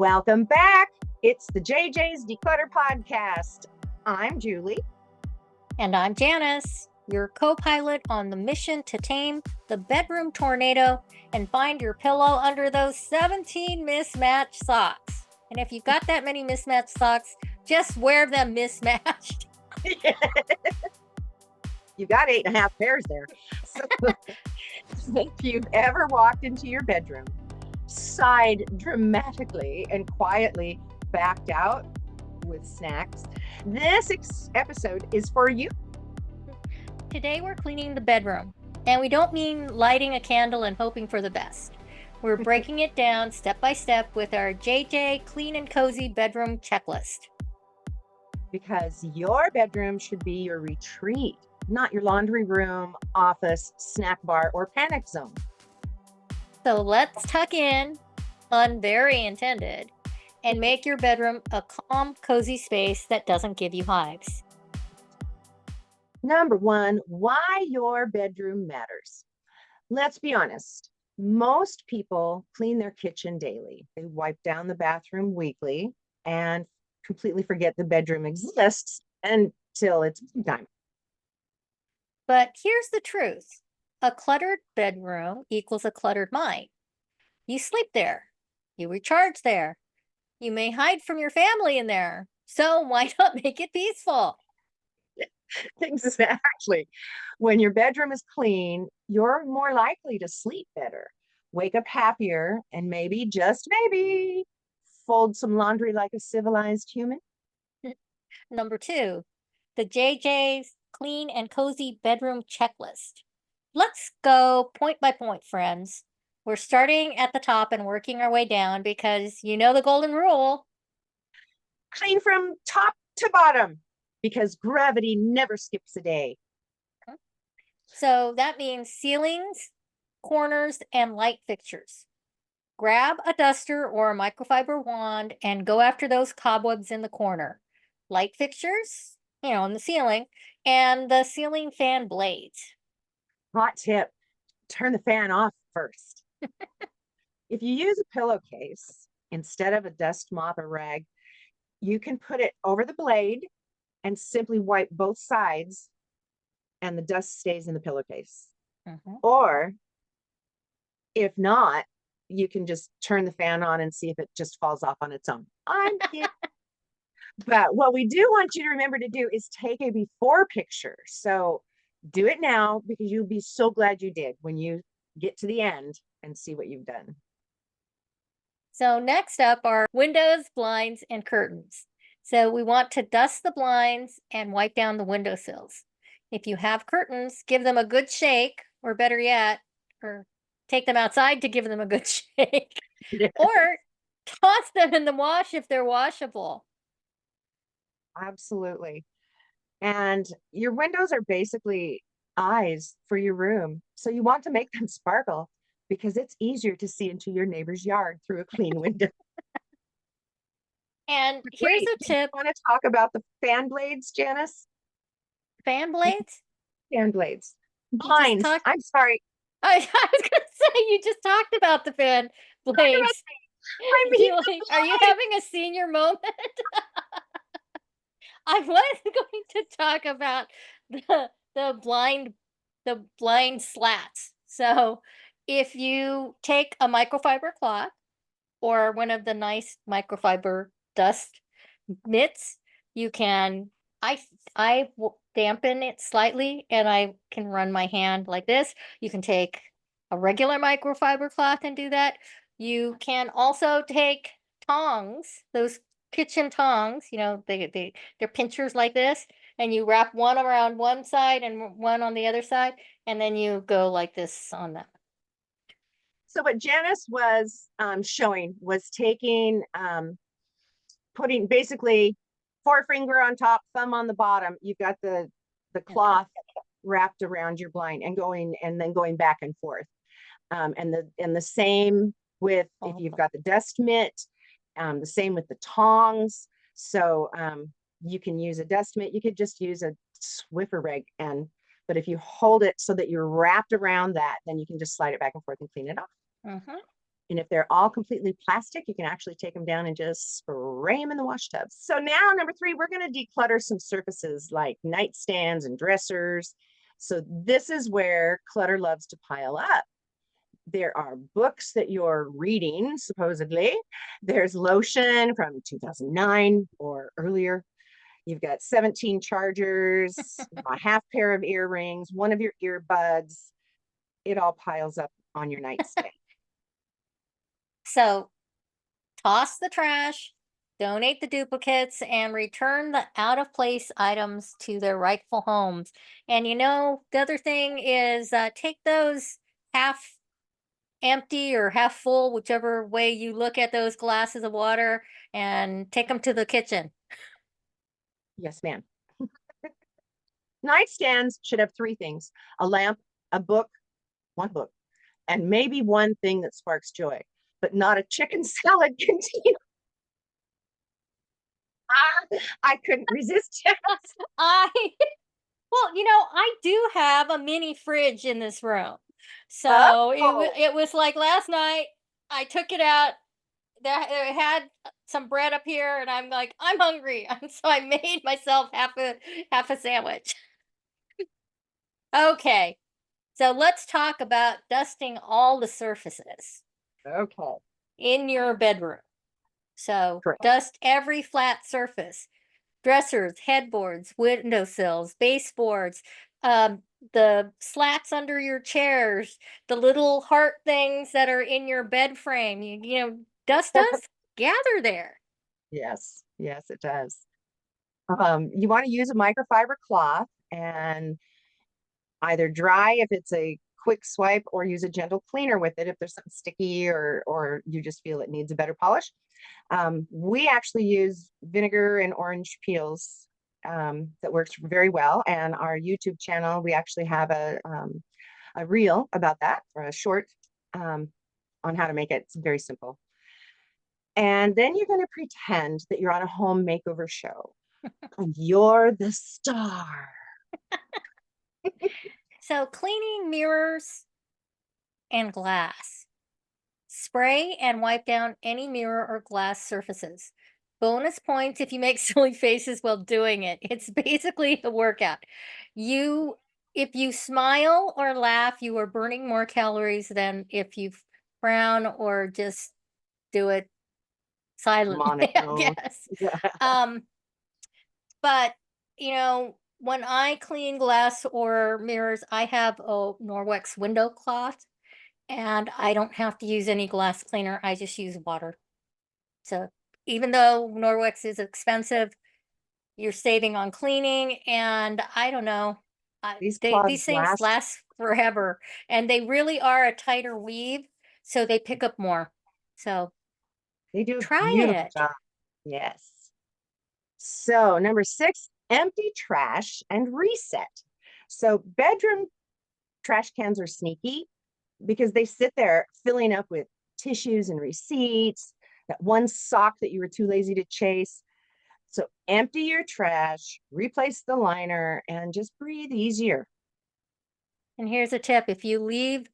Welcome back. It's the JJ's Declutter podcast. I'm Julie. And I'm Janis, your co-pilot on the mission to tame the bedroom tornado and find your pillow under those 17 mismatched socks. And if you've got that many mismatched socks, just wear them mismatched. You got 8.5 pairs there. So, if you've ever walked into your bedroom, sighed dramatically and quietly backed out with snacks, this episode is for you. Today we're cleaning the bedroom, and we don't mean lighting a candle and hoping for the best. We're breaking it down step by step with our JJ Clean and Cozy Bedroom Checklist. Because your bedroom should be your retreat, not your laundry room, office, snack bar, or panic zone. So let's tuck in, pun very intended, and make your bedroom a calm, cozy space that doesn't give you hives. Number one, why your bedroom matters. Let's be honest. Most people clean their kitchen daily. They wipe down the bathroom weekly and completely forget the bedroom exists until it's time. But here's the truth. A cluttered bedroom equals a cluttered mind. You sleep there. You recharge there. You may hide from your family in there. So why not make it peaceful? Exactly. When your bedroom is clean, you're more likely to sleep better, wake up happier, and maybe, just maybe, fold some laundry like a civilized human. Number two, the JJ's Clean and Cozy Bedroom Checklist. Let's go point by point, friends. We're starting at the top and working our way down because you know the golden rule. Clean from top to bottom because gravity never skips a day. So that means ceilings, corners, and light fixtures. Grab a duster or a microfiber wand and go after those cobwebs in the corner. Light fixtures, in the ceiling, and the ceiling fan blades. Hot tip, turn the fan off first. If you use a pillowcase instead of a dust mop or rag, you can put it over the blade and simply wipe both sides and the dust stays in the pillowcase. Or if not, you can just turn the fan on and see if it just falls off on its own. I'm kidding. But what we do want you to remember to do is take a before picture. So do it now because you'll be so glad you did when you get to the end and see what you've done. So next up are windows, blinds, and curtains. So we want to dust the blinds and wipe down the windowsills. If you have curtains, give them a good shake, or better yet, or take them outside to give them a good shake, or toss them in the wash if they're washable. Absolutely. And your windows are basically eyes for your room. So you want to make them sparkle because it's easier to see into your neighbor's yard through a clean window. And here's a tip. Want to talk about the fan blades, Janis? Fan blades? Fan blades. Blinds. I'm sorry. I was going to say, you just talked about the fan blades. Are you having a senior moment? I was going to talk about the blind slats. So if you take a microfiber cloth or one of the nice microfiber dust mitts, you can, I will dampen it slightly and I can run my hand like this. You can take a regular microfiber cloth and do that. You can also take tongs, those kitchen tongs, they're pinchers like this, and you wrap one around one side and one on the other side, and then you go like this on that. So what Janis was showing was taking, putting basically forefinger on top, thumb on the bottom. You've got the cloth wrapped around your blind and then going back and forth. And the same with if you've got the dust mitt, the same with the tongs. So you can use a dust mitt. You could just use a Swiffer rag, but if you hold it so that you're wrapped around that, then you can just slide it back and forth and clean it off. And if they're all completely plastic, you can actually take them down and just spray them in the wash tubs. So now, number 3, we're going to declutter some surfaces like nightstands and dressers. So this is where clutter loves to pile up. There are books that you're reading, supposedly. There's lotion from 2009 or earlier. You've got 17 chargers, a half pair of earrings, one of your earbuds. It all piles up on your nightstand. So toss the trash, donate the duplicates, and return the out of place items to their rightful homes. And the other thing is take those half empty or half full, whichever way you look at those glasses of water, and take them to the kitchen. Yes, ma'am. Nightstands should have 3 things: a lamp, a book, one book, and maybe one thing that sparks joy, but not a chicken salad container. I couldn't resist it. I Well, I do have a mini fridge in this room. So Oh, it was like last night I took it out. It had some bread up here, and I'm like, I'm hungry. And so I made myself half a sandwich. Okay. So let's talk about dusting all the surfaces okay. in your bedroom. So Correct. dust every flat surface: dressers, headboards, windowsills, baseboards, the slats under your chairs, the little heart things that are in your bed frame. Dust, gather there. Yes, yes, it does. You want to use a microfiber cloth and either dry if it's a quick swipe, or use a gentle cleaner with it if there's something sticky, or you just feel it needs a better polish. We actually use vinegar and orange peels, that works very well. And our YouTube channel, we actually have a reel about that, or a short, um, on how to make it. It's very simple. And then you're going to pretend that you're on a home makeover show and you're the star. So cleaning mirrors and glass. Spray and wipe down any mirror or glass surfaces. Bonus points if you make silly faces while doing it. It's basically a workout. You If you smile or laugh, you are burning more calories than if you frown or just do it silently, I Monotone. guess. Yeah. Um, but when I clean glass or mirrors, I have a Norwex window cloth, and I don't have to use any glass cleaner. I just use water. So even though Norwex is expensive, you're saving on cleaning, and I don't know. These These cloths things last. last forever, and they really are a tighter weave, so they pick up more. So They do a try beautiful it. job. Yes. So, number 6, empty trash and reset. So, bedroom trash cans are sneaky because they sit there filling up with tissues and receipts, that one sock that you were too lazy to chase. So, empty your trash, replace the liner, and just breathe easier. And here's a tip: if you leave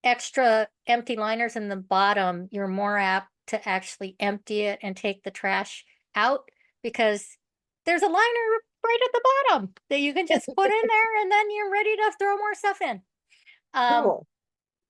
extra empty liners in the bottom, you're more apt to actually empty it and take the trash out, because there's a liner right at the bottom that you can just put in there, and then you're ready to throw more stuff in. Um, Cool.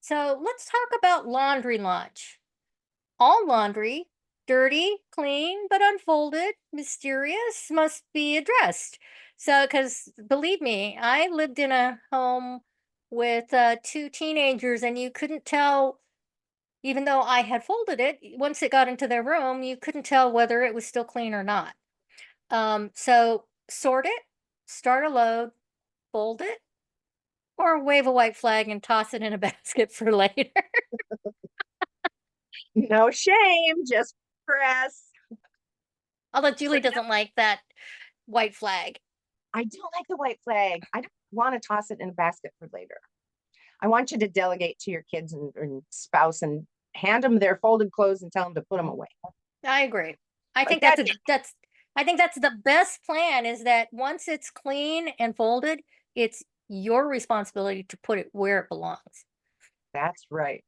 so let's talk about laundry launch. All laundry, dirty, clean, but unfolded, mysterious, must be addressed. So, because believe me, I lived in a home with 2 teenagers, and you couldn't tell, even though I had folded it, once it got into their room, you couldn't tell whether it was still clean or not. So sort it, start a load, fold it, or wave a white flag and toss it in a basket for later. No shame, just press. Although So, Julie doesn't like that white flag. I don't like the white flag. I don't want to toss it in a basket for later. I want you to delegate to your kids and spouse and hand them their folded clothes and tell them to put them away. I agree. I Like think that. that's the best plan, is that once it's clean and folded, it's your responsibility to put it where it belongs. That's right.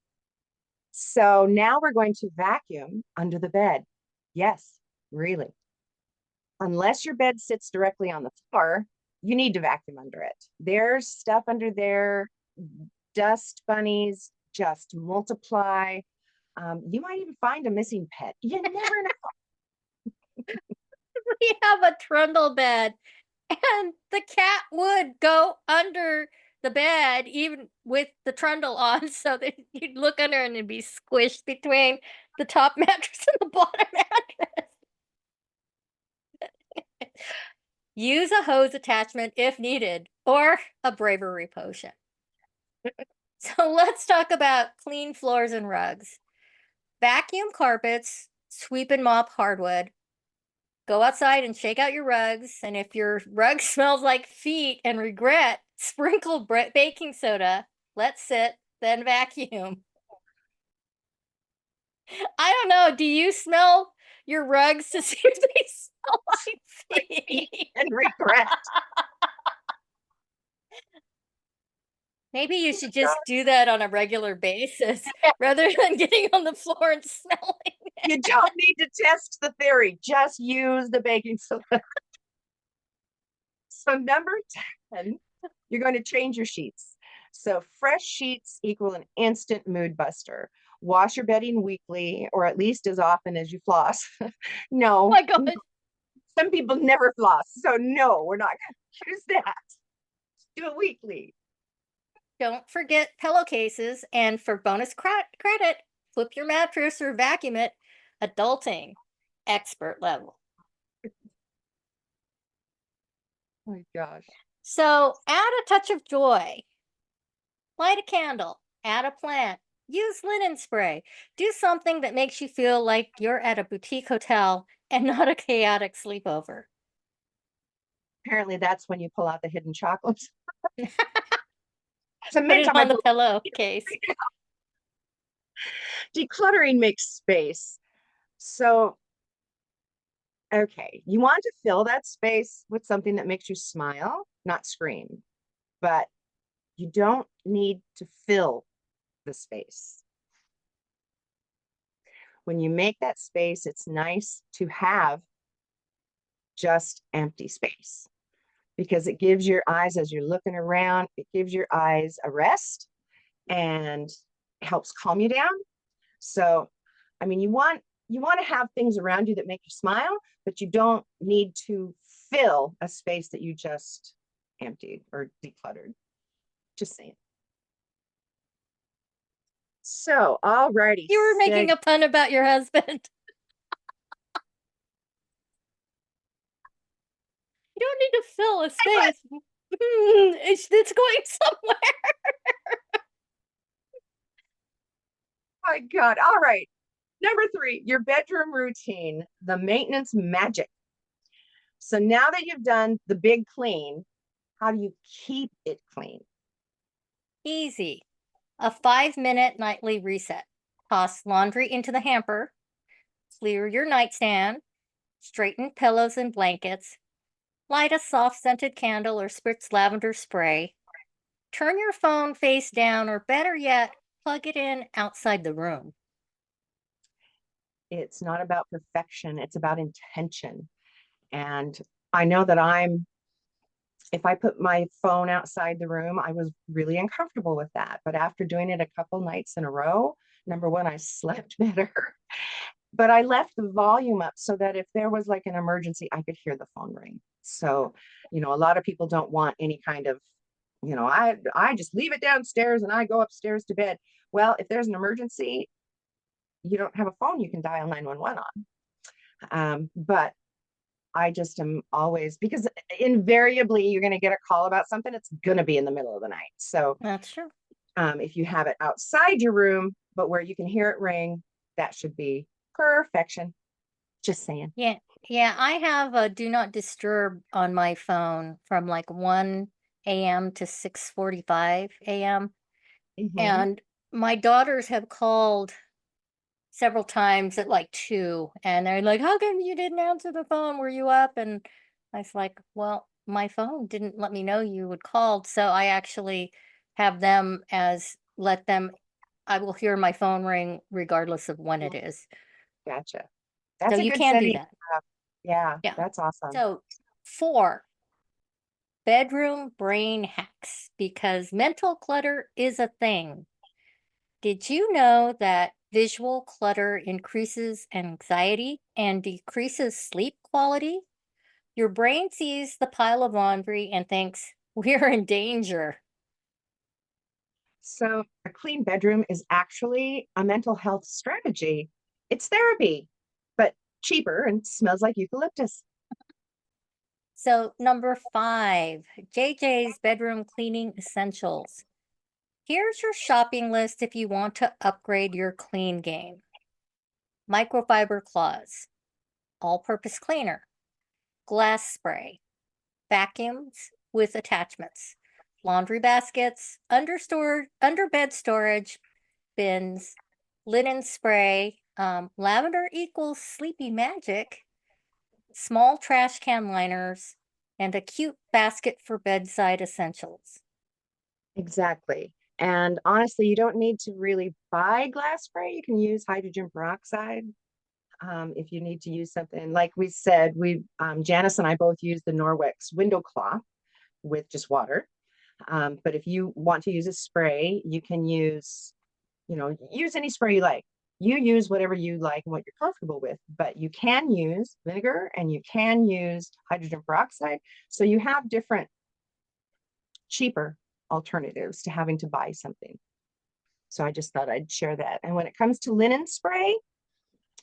So now we're going to vacuum under the bed. Yes, really. Unless your bed sits directly on the floor, you need to vacuum under it. There's stuff under there, dust bunnies just multiply. You might even find a missing pet. You never know. We have a trundle bed, and the cat would go under the bed even with the trundle on, so that you'd look under and it'd be squished between the top mattress and the bottom mattress. Use a hose attachment if needed, or a bravery potion. So let's talk about clean floors and rugs. Vacuum carpets, sweep and mop hardwood. Go outside and shake out your rugs. And if your rug smells like feet and regret, sprinkle baking soda, let sit, then vacuum. I don't know. Do you smell your rugs to see if they smell like feet? And regret. Maybe you should just do that on a regular basis rather than getting on the floor and smelling. You don't need to test the theory, just use the baking soda. So, number 10, you're going to change your sheets. So, fresh sheets equal an instant mood buster. Wash your bedding weekly, or at least as often as you floss. Oh No, my God. some people never floss. So, no, we're not going to use that. Do it weekly. Don't forget pillowcases. And for bonus credit, flip your mattress or vacuum it. Adulting, expert level. Oh my gosh. So add a touch of joy. Light a candle, add a plant, use linen spray. Do something that makes you feel like you're at a boutique hotel and not a chaotic sleepover. Apparently, that's when you pull out the hidden chocolates. It's a Put mint it on my on the pillow. pillowcase. Decluttering makes space. So, okay, you want to fill that space with something that makes you smile, not scream, but you don't need to fill the space. When you make that space, it's nice to have just empty space because it gives your eyes, as you're looking around, it gives your eyes a rest and helps calm you down. So, I mean, you want to have things around you that make you smile, but you don't need to fill a space that you just emptied or decluttered. Just saying. So, alrighty. You were making a pun about your husband. You don't need to fill a space. It's going somewhere. My God. All right. Number 3, your bedroom routine, the maintenance magic. So now that you've done the big clean, how do you keep it clean? Easy. A 5-minute nightly reset. Toss laundry into the hamper. Clear your nightstand. Straighten pillows and blankets. Light a soft scented candle or spritz lavender spray. Turn your phone face down, or better yet, plug it in outside the room. It's not about perfection, it's about intention. And I know that if I put my phone outside the room, I was really uncomfortable with that. But after doing it a couple nights in a row, number one, I slept better. But I left the volume up so that if there was like an emergency, I could hear the phone ring. So, a lot of people don't want any kind of, I just leave it downstairs and I go upstairs to bed. Well, if there's an emergency, you don't have a phone you can dial 911 on. But I just am always, because invariably you're going to get a call about something, it's going to be in the middle of the night. So That's true. if you have it outside your room, but where you can hear it ring, that should be perfection. Just saying. Yeah. Yeah, I have a do not disturb on my phone from like 1 a.m. to 6:45 a.m. Mm-hmm. And my daughters have called several times at like 2, and they're like, "How come you didn't answer the phone? Were you up?" And I was like, "Well, my phone didn't let me know you would called, so I actually have them as let them I will hear my phone ring regardless of when it is. Gotcha. So That's a you good can do setting. that. Yeah, Yeah. that's awesome. So 4, bedroom brain hacks, because mental clutter is a thing. Did you know that visual clutter increases anxiety and decreases sleep quality? Your brain sees the pile of laundry and thinks, we're in danger. So a clean bedroom is actually a mental health strategy. It's therapy, but cheaper and smells like eucalyptus. So, number 5, JJ's bedroom cleaning essentials. Here's your shopping list if you want to upgrade your clean game: microfiber cloths, all purpose cleaner, glass spray, vacuums with attachments, laundry baskets, underbed storage bins, linen spray, lavender equals sleepy magic, small trash can liners, and a cute basket for bedside essentials. Exactly. And honestly, you don't need to really buy glass spray. You can use hydrogen peroxide if you need to use something. Like we said, Janice and I both use the Norwex window cloth with just water. But if you want to use a spray, you can use any spray you like. You use whatever you like and what you're comfortable with, but you can use vinegar and you can use hydrogen peroxide. So you have different cheaper alternatives to having to buy something. So I just thought I'd share that. And when it comes to linen spray,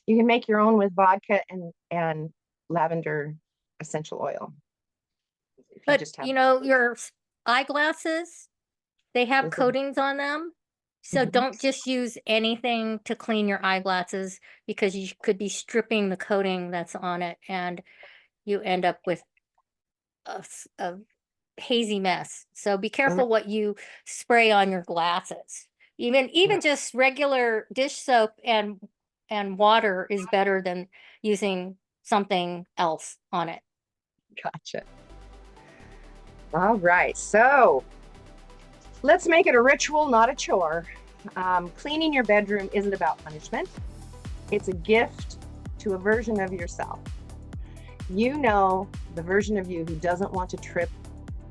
you can make your own with vodka and lavender essential oil. If you But just have your eyeglasses, they have is it- coatings on them. So Mhm. don't just use anything to clean your eyeglasses, because you could be stripping the coating that's on it and you end up with a hazy mess. So be And careful what you spray on your glasses. Even yeah, just regular dish soap and water is better than using something else on it. gotcha. All right, so let's make it a ritual, not a chore. Cleaning your bedroom isn't about punishment. It's a gift to a version of yourself. You know, the version of you who doesn't want to trip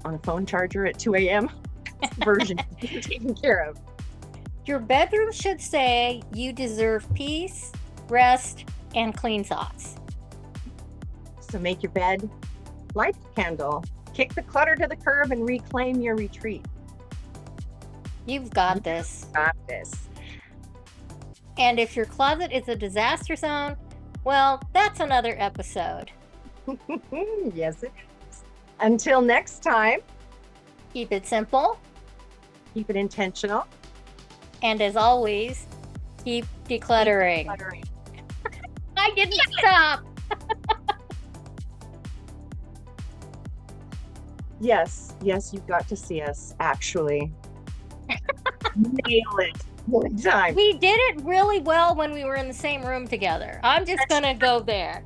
on a phone charger at 2 a.m. version you're taken care of. Your bedroom should say you deserve peace, rest, and clean thoughts. So make your bed, light the candle, kick the clutter to the curb, and reclaim your retreat. You've got this. Got this. And if your closet is a disaster zone, well, that's another episode. Yes, it is. Until next time, Keep it simple. keep it intentional. And as always, keep decluttering. Decluttering. I didn't stop. Yes, you've got to see us actually nail it one time. We did it really well when we were in the same room together. I'm just going to go there.